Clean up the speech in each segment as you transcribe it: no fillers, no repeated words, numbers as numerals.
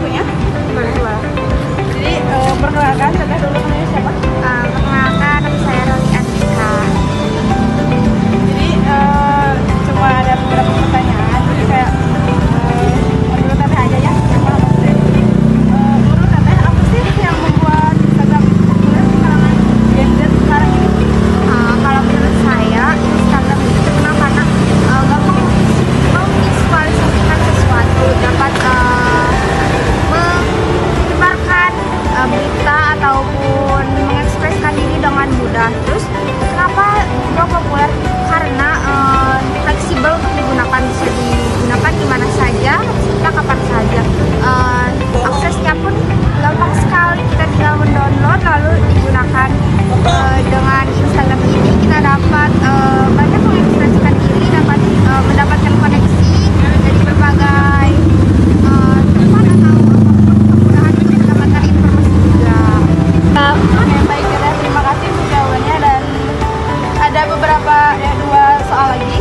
waktunya. Boleh, boleh. Jadi perkenalkan, Teteh dulu namanya siapa? Perkenalkan, nama saya Roli Andika. Jadi cuma ada beberapa pertanyaan. Jadi kayak menurut Teteh aja ya. Menurut Teteh apa sih yang membuat Instagram itu populer di kalangan Gen Z sekarang ini? Kalau menurut saya, Instagram itu terkenal karena gampang memvisualisasikan sesuatu, dapat menyebarkan berita ataupun mengekspresikan diri dengan mudah. Terus kenapa juga populer? Karena fleksibel untuk digunakan, bisa digunakan di mana saja, kita kapan saja. Aksesnya pun gampang sekali, kita tinggal mendownload lalu digunakan. Dengan Instagram ini kita dapat banyak mengekspresikan diri, dapat mendapatkan koneksi dari berbagai tempat atau kemudahan untuk mendapatkan informasi juga. Oke, baik Teteh, terima kasih untuk jawabannya. Dan ada beberapa dua soal lagi.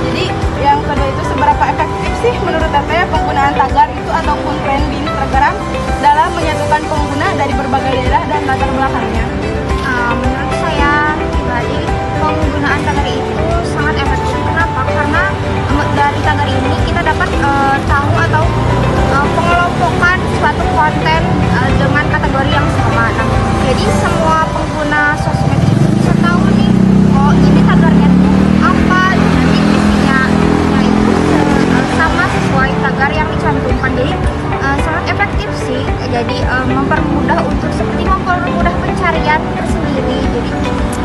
Jadi yang kedua itu, seberapa efektif sih menurut Teteh penggunaan tagar itu ataupun tren di Instagram dalam menyatukan pengguna dari berbagai daerah dan latar belakangnya? Menurut saya pribadi, penggunaan tagar itu sangat efektif. Kenapa? Karena dari tagar ini kita dapat tahu atau pengelompokan suatu konten dengan kategori yang sama. Nah, jadi semua pengguna sosmed itu bisa tahu nih, oh ini tagarnya apa, nanti isinya itu sama sesuai tagar yang dicantumkan. Jadi sangat efektif sih. Jadi mempermudah untuk seperti mempermudah pencarian tersendiri. Jadi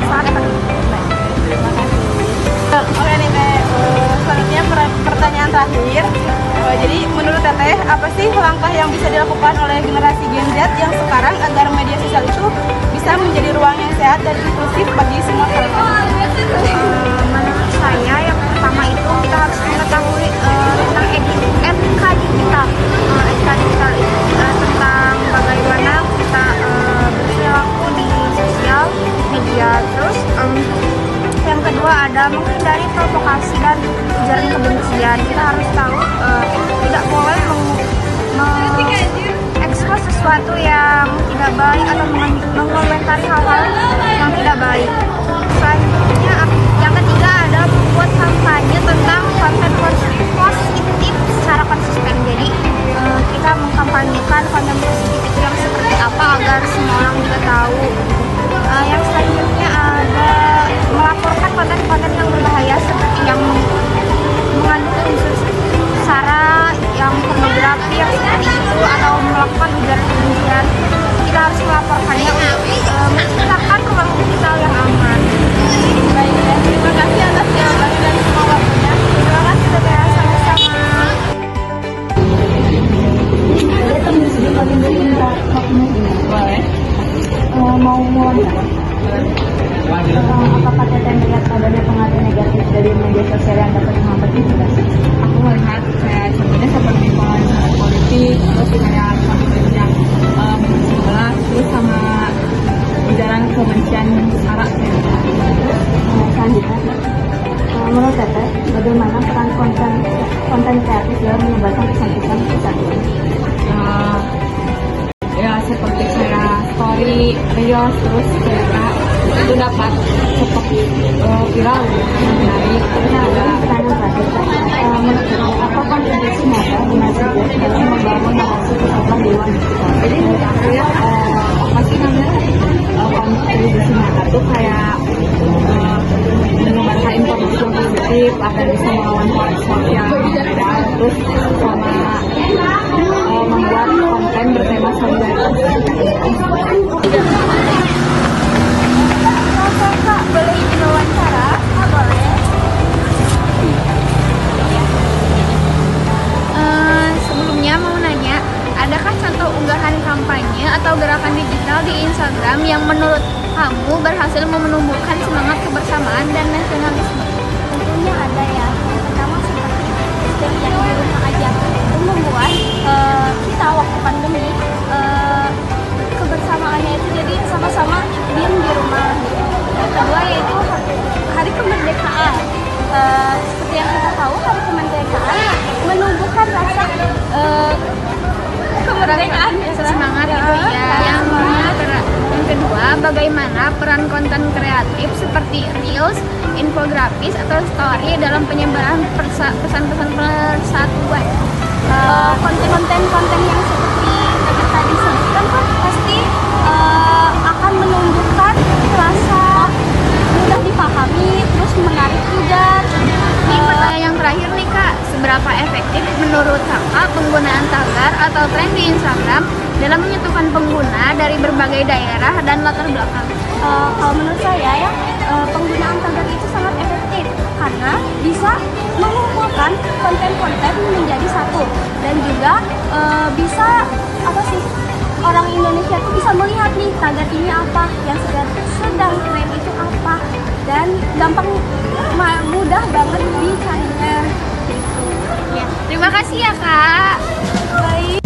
sangat efektif. Terima kasih. Oke nih Teh, selanjutnya pertanyaan terakhir. Jadi menurut Teteh, apa sih langkah yang bisa dilakukan oleh generasi Gen Z yang sekarang agar media sosial itu bisa menjadi ruang yang sehat dan inklusif bagi semua kalangan? Menurut saya yang pertama itu kita harus mengetahui tentang etika digital. Etika digital itu tentang bagaimana kita berperilaku di sosial media. Terus yang kedua ada menghindari provokasi dan ujaran kebencian. Kita harus tahu tidak boleh mengekspos sesuatu yang tidak baik atau mengomentari hal-hal yang tidak baik. Selanjutnya yang ketiga ada membuat kampanye tentang konten positif secara konsisten. Jadi kita mengkampanyekan konten positif itu yang seperti apa agar semua orang juga tahu. Yang selanjutnya ada melaporkan konten-konten yang berbahaya seperti yang mengandung unsur sara, yang pornografi, yang seperti itu, atau melakukan ujaran kebencian. Kita harus melaporkannya untuk menciptakan ruang digital yang aman. Baik Teh, terima kasih atas jawabannya dan semua waktunya. Terima kasih Teteh, sama-sama. Boleh. Mau wawancara. Apakah Teteh melihat adanya pengaruh negatif dari media sosial yang dapat menghambat investasi? Aku melihat kayak contohnya seperti pengaruh politik, terus kayak konflik yang sebelah, terus sama ujaran kebencian sara. Selanjutnya, menurut Teteh, bagaimana peran konten kreatif dalam menyebarkan pesan-pesan kesatuan? Ya seperti saya story, reels, terus cerita itu dapat cepat viral dari ada Pertanyaan terakhir, menurut Teteh, apa kontribusi nyata generasi Z dalam membangun narasi kesatuan di luar digital? jadi menurut aku ya apa sih namanya kontribusi nyata tuh kayak menyebarkan informasi yang positif agar bisa melawan hoax yang beredar, terus sama membuat konten bertema solidaritas. Kak, boleh izin wawancara? Boleh. Sebelumnya mau nanya, adakah contoh unggahan kampanye atau gerakan digital di Instagram yang menurut kamu berhasil menumbuhkan semangat kebersamaan dan nasionalisme? Tentunya ada ya. Yang pertama seperti stay yang di rumah aja. Itu membuat kita waktu pandemi kebersamaannya itu jadi sama-sama diam di rumah gitu. Yang kedua yaitu hari kemerdekaan. Seperti yang kita tahu, hari kemerdekaan menumbuhkan rasa bagaimana peran konten kreatif seperti Reels, infografis, atau story dalam penyebaran pesan-pesan persatuan. Konten-konten yang seperti tadi sebutkan kan pasti akan menunjukkan rasa mudah dipahami, terus menarik juga. Pertanyaan yang terakhir nih Kak, seberapa efektif menurut Kakak penggunaan tagar atau tren di Instagram dalam menyatukan pengguna dari berbagai daerah dan latar belakang? Kalau menurut saya ya, penggunaan tagar itu sangat efektif karena bisa mengumpulkan konten-konten menjadi satu dan juga bisa orang Indonesia tuh bisa melihat nih tagar ini apa, yang sedang tren itu apa, dan gampang mudah banget dicarinya gitu. Ya, terima kasih ya Kak. Baik.